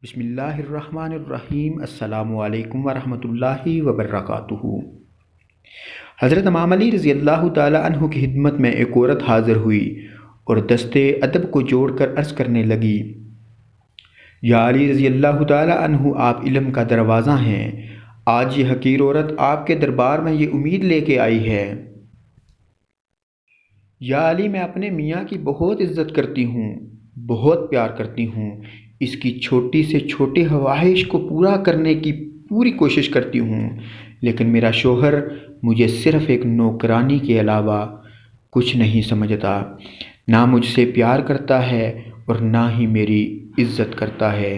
بسم اللہ الرحمن الرحیم۔ السلام علیکم ورحمۃ اللہ وبرکاتہ۔ حضرت امام علی رضی اللہ تعالی عنہ کی خدمت میں ایک عورت حاضر ہوئی اور دستے ادب کو جوڑ کر عرض کرنے لگی، یا علی رضی اللہ تعالی عنہ، آپ علم کا دروازہ ہیں۔ آج یہ حقیر عورت آپ کے دربار میں یہ امید لے کے آئی ہے۔ یا علی، میں اپنے میاں کی بہت عزت کرتی ہوں، بہت پیار کرتی ہوں، اس کی چھوٹی سے چھوٹی خواہش کو پورا کرنے کی پوری کوشش کرتی ہوں، لیکن میرا شوہر مجھے صرف ایک نوکرانی کے علاوہ کچھ نہیں سمجھتا، نہ مجھ سے پیار کرتا ہے اور نہ ہی میری عزت کرتا ہے۔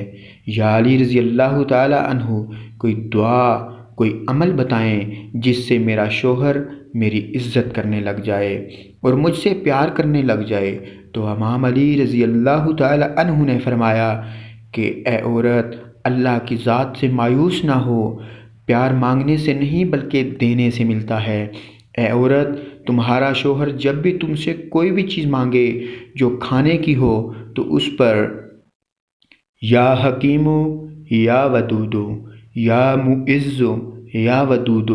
یا علی رضی اللہ تعالی عنہ، کوئی دعا، کوئی عمل بتائیں جس سے میرا شوہر میری عزت کرنے لگ جائے اور مجھ سے پیار کرنے لگ جائے۔ تو امام علی رضی اللہ تعالی عنہ نے فرمایا کہ اے عورت، اللہ کی ذات سے مایوس نہ ہو، پیار مانگنے سے نہیں بلکہ دینے سے ملتا ہے۔ اے عورت، تمہارا شوہر جب بھی تم سے کوئی بھی چیز مانگے جو کھانے کی ہو تو اس پر یا حکیم یا ودود، یا معز یا ودود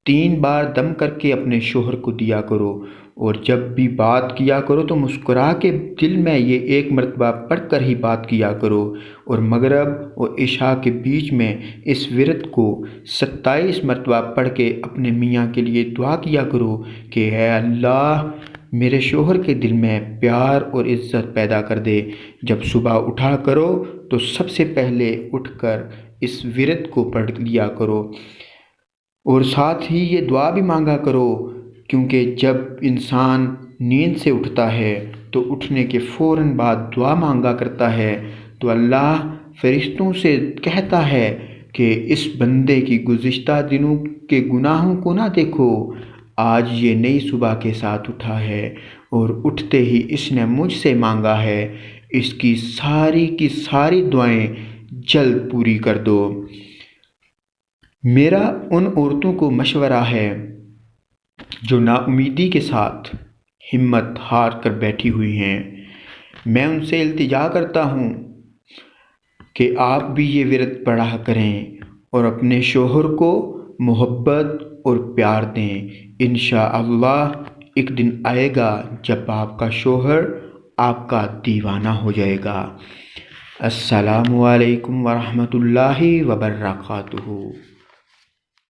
3 بار دم کر کے اپنے شوہر کو دیا کرو، اور جب بھی بات کیا کرو تو مسکرا کے دل میں یہ 1 مرتبہ پڑھ کر ہی بات کیا کرو، اور مغرب اور عشاء کے بیچ میں اس ورد کو 27 مرتبہ پڑھ کے اپنے میاں کے لیے دعا کیا کرو کہ اے اللہ، میرے شوہر کے دل میں پیار اور عزت پیدا کر دے۔ جب صبح اٹھا کرو تو سب سے پہلے اٹھ کر اس ورد کو پڑھ لیا کرو، اور ساتھ ہی یہ دعا بھی مانگا کرو، کیونکہ جب انسان نیند سے اٹھتا ہے تو اٹھنے کے فوراً بعد دعا مانگا کرتا ہے، تو اللہ فرشتوں سے کہتا ہے کہ اس بندے کی گزشتہ دنوں کے گناہوں کو نہ دیکھو، آج یہ نئی صبح کے ساتھ اٹھا ہے اور اٹھتے ہی اس نے مجھ سے مانگا ہے، اس کی ساری دعائیں جلد پوری کر دو۔ میرا ان عورتوں کو مشورہ ہے جو نا امیدی کے ساتھ ہمت ہار کر بیٹھی ہوئی ہیں، میں ان سے التجا کرتا ہوں کہ آپ بھی یہ ورد پڑھا کریں اور اپنے شوہر کو محبت اور پیار دیں۔ انشاءاللہ ایک دن آئے گا جب آپ کا شوہر آپ کا دیوانہ ہو جائے گا۔ السلام علیکم ورحمۃ اللہ وبرکاتہ۔